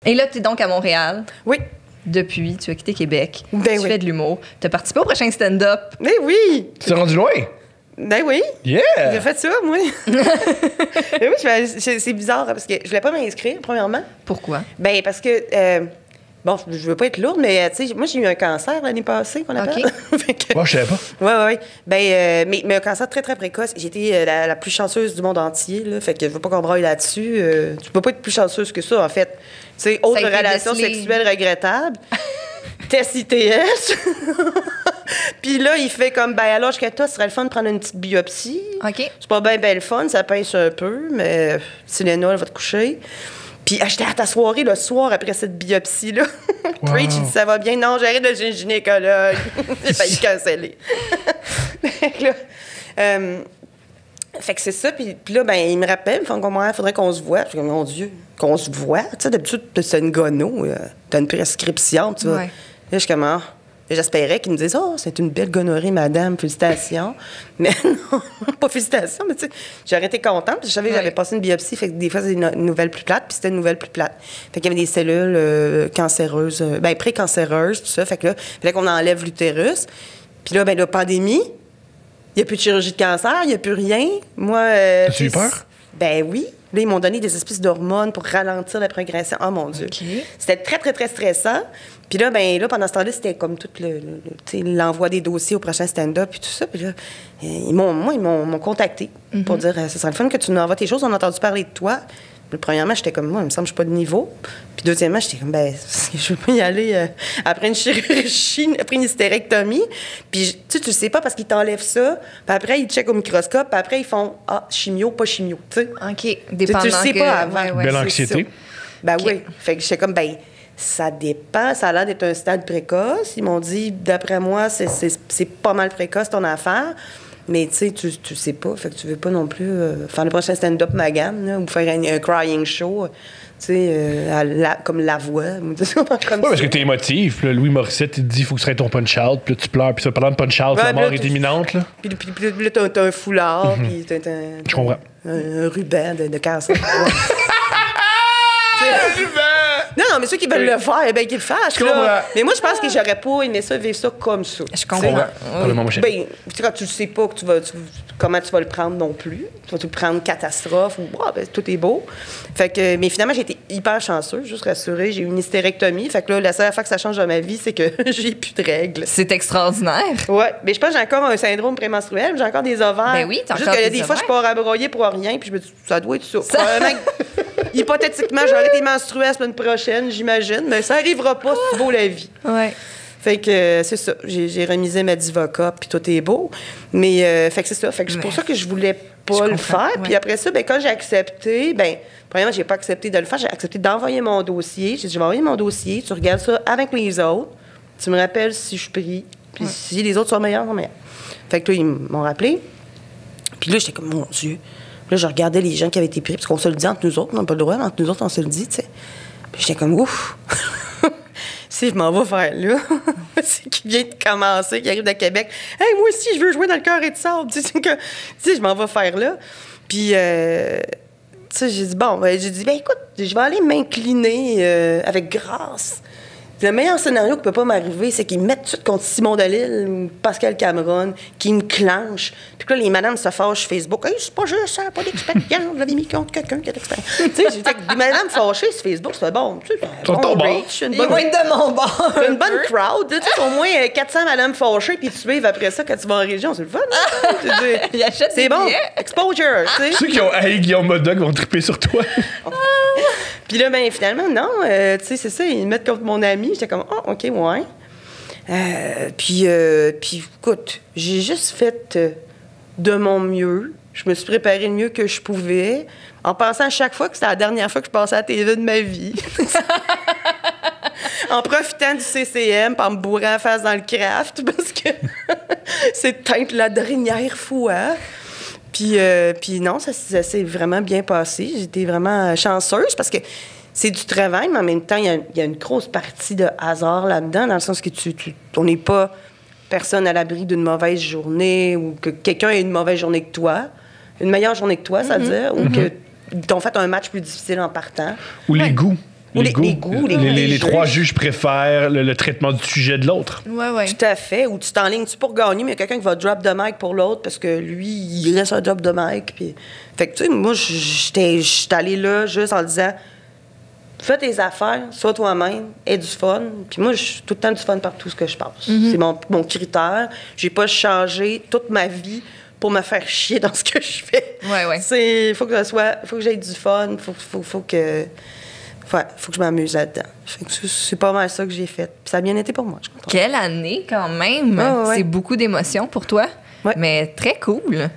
Et là, tu es donc à Montréal. Oui. Depuis, tu as quitté Québec. Ben tu oui. fais de l'humour. Tu as participé au prochain stand-up. Mais oui! Tu t'es rendu loin? Ben oui. Yeah! J'ai fait ça, moi. Mais oui, c'est bizarre parce que je voulais pas m'inscrire, premièrement. Pourquoi? Ben parce que, bon, je veux pas être lourde, mais tu sais, moi, j'ai eu un cancer l'année passée, qu'on appelle. Fait que- Moi, je savais pas. Oui. Ben, mais un cancer très, très précoce. J'ai été la plus chanceuse du monde entier, là. Fait que je veux pas qu'on braille là-dessus. Tu peux pas être plus chanceuse que ça, en fait. Tu sais, autre a été relation décelé. sexuelle regrettable. Test ITS. Puis là, il fait comme, ben, à l'âge que toi, ce serait le fun de prendre une petite biopsie. OK. C'est pas bien le fun, ça pince un peu, mais Selena, elle va te coucher. Puis j'étais à ta soirée le soir après cette biopsie-là. Wow. Preach, il dit, ça va bien. Non, j'arrête de chez le gynécologue. J'ai failli canceller. Fait que là, fait que c'est ça. Puis là, ben, il me rappelle, il faudrait qu'on se voit. Je suis comme, mon Dieu, qu'on se voit. Tu sais, d'habitude, c'est une gono. T'as une prescription, tu vois. Ouais. Là, je suis comme, ah. J'espérais qu'ils me disent, oh, c'est une belle gonorrhée, madame, félicitations. Mais non, pas félicitations, mais tu sais, j'aurais été contente, puis je savais que j'avais passé une biopsie, fait que des fois, c'est une nouvelle plus plate, puis c'était une nouvelle plus plate. Fait qu'il y avait des cellules cancéreuses, pré-cancéreuses, tout ça. Fait que là, il fallait qu'on enlève l'utérus. Puis là, ben, la pandémie, il n'y a plus de chirurgie de cancer, il n'y a plus rien. Moi. T'as-tu eu peur? Ben oui. Là, ils m'ont donné des espèces d'hormones pour ralentir la progression. Oh mon Dieu. OK. C'était très, très, très stressant. Puis là, ben là, pendant ce temps-là, c'était comme tout l'envoi des dossiers au prochain stand-up et tout ça. Puis là, ils m'ont contacté pour dire ce serait le fun que tu nous envoies tes choses. On a entendu parler de toi. Puis, premièrement, j'étais comme, moi, il me semble que je suis pas de niveau. Puis deuxièmement, j'étais comme, ben, je veux pas y aller après une chirurgie, après une hystérectomie. Puis tu le sais pas parce qu'ils t'enlèvent ça. Puis après, ils checkent au microscope. Puis après, ils font, chimio, pas chimio, tu sais. OK. Dépendant Tu le sais que... pas avant. Ouais, ouais. Belle c'est anxiété. ça. Ben OK. oui. Fait que j'étais comme, ben, ça dépend. Ça a l'air d'être un stade précoce. Ils m'ont dit, d'après moi, c'est pas mal précoce ton affaire. Mais tu sais, tu sais pas. Fait que tu veux pas non plus faire le prochain stand-up Magane, là, ou faire un crying show, tu sais, comme La Voix. Comme Ouais, parce que t'es émotif. Puis là, Louis Morissette, il te dit, il faut que ce serait ton punch-out. Puis là, tu pleures. Puis ça, pendant le punch-out, Ouais, la mort là, est imminente, là. Puis là, t'as un foulard, puis t'as Je comprends. un ruban de cancer. Non, mais ceux qui veulent le faire, eh bien, qu'ils le fassent. Je comprends. Là. Mais moi, je pense que j'aurais pas aimé ça, vivre ça comme ça. Je comprends. Parle-moi, mon cher. Ben, tu sais, quand tu ne sais pas comment tu vas le prendre non plus, tu vas te prendre catastrophe ou ben, tout est beau. Fait que, mais finalement, j'ai été hyper chanceuse, juste rassurée. J'ai eu une hystérectomie. Fait que là, la seule fois que ça change dans ma vie, c'est que j'ai plus de règles. C'est extraordinaire. Ouais, mais je pense que j'ai encore un syndrome prémenstruel, j'ai encore des ovaires. Ben oui, t'as juste encore que là, des des fois, je ovaires. pars à broyer pour rien, puis je me dis, ça doit être ça. Probablement que, hypothétiquement, j'aurais été menstruée la semaine prochaine, j'imagine, mais ça arrivera pas si beau la vie. Ouais. Fait que c'est ça. J'ai remisé ma Divoca, puis tout est beau. Mais fait que c'est ça. Fait que c'est pour ça que je voulais pas le faire. ouais. Puis après ça, ben quand j'ai accepté, ben premièrement, j'ai pas accepté de le faire. J'ai accepté d'envoyer mon dossier. J'ai dit, je vais envoyer mon dossier. Tu regardes ça avec les autres. Tu me rappelles si je prie. Puis si les autres sont meilleurs, sont meilleurs. Fait que là, ils m'ont rappelé. Puis là, j'étais comme, mon Dieu. Puis là, je regardais les gens qui avaient été pris, parce qu'on se le dit entre nous autres. On n'a pas le droit, mais entre nous autres, on se le dit, tu sais. Puis j'étais comme, ouf. Si je m'en vais faire là, c'est qui vient de commencer, qui arrive de Québec. Hey, moi aussi, je veux jouer dans le Carré de sable. Tu sais, je m'en vais faire là. Puis, tu sais, j'ai dit, bon, ben, écoute, je vais aller m'incliner avec grâce. Le meilleur scénario qui peut pas m'arriver, c'est qu'ils me mettent tout de suite contre Simon Delille ou Pascal Cameron, qui me clenchent. Puis là, les madames se fâchent sur Facebook. Hey, c'est pas juste ça, pas d'expérience. Vous l'avez mis contre quelqu'un qui a d'expérience. Tu sais, j'ai dit, des madames fâchées sur Facebook, c'est bon. Tu sais, Sont bon ton bord. reach, une Ils bonne vont être de mon bord. une bonne crowd. Tu sais, au moins 400 madames fâchées, puis tu suives après ça quand tu vas en région. C'est le fun. Hein? Je veux dire, Ils achètent c'est des bon. billets. Exposure, tu sais. Ceux qui ont haï Guillaume Modoc vont triper sur toi. Puis là, ben finalement, non. Tu sais, c'est ça. Ils me mettent contre mon ami. J'étais comme, oh, OK, ouais. Puis, écoute, j'ai juste fait de mon mieux. Je me suis préparée le mieux que je pouvais, en pensant à chaque fois que c'était la dernière fois que je passais à la TV de ma vie. En profitant du CCM, par me bourrer en face dans le craft, parce que c'est peut-être la dernière fois. Puis non, ça s'est vraiment bien passé. J'étais vraiment chanceuse parce que c'est du travail, mais en même temps, il y a une grosse partie de hasard là-dedans, dans le sens que on n'est pas personne à l'abri d'une mauvaise journée ou que quelqu'un ait une mauvaise journée que toi, une meilleure journée que toi, c'est-à-dire, ou qu'ils t'ont fait un match plus difficile en partant. Ou les goûts. Ou les goûts, les trois juges préfèrent le traitement du sujet de l'autre. Ouais. Tout à fait. Ou tu t'enlignes-tu pour gagner, mais il y a quelqu'un qui va drop de mic pour l'autre parce que lui, il reste un drop de mic. Puis... Fait que, tu sais, moi, j'étais allée là juste en disant fais tes affaires, sois toi-même, aie du fun. Puis moi, j'ai tout le temps du fun partout ce que je passe. C'est mon critère. J'ai pas changé toute ma vie pour me faire chier dans ce que je fais. Ouais. Il faut que j'aie du fun, faut que je m'amuse là-dedans. Fait que c'est pas mal ça que j'ai fait. Puis ça a bien été pour moi, je suis contente. Quelle année, quand même! Ouais. C'est beaucoup d'émotions pour toi, Ouais. mais très cool.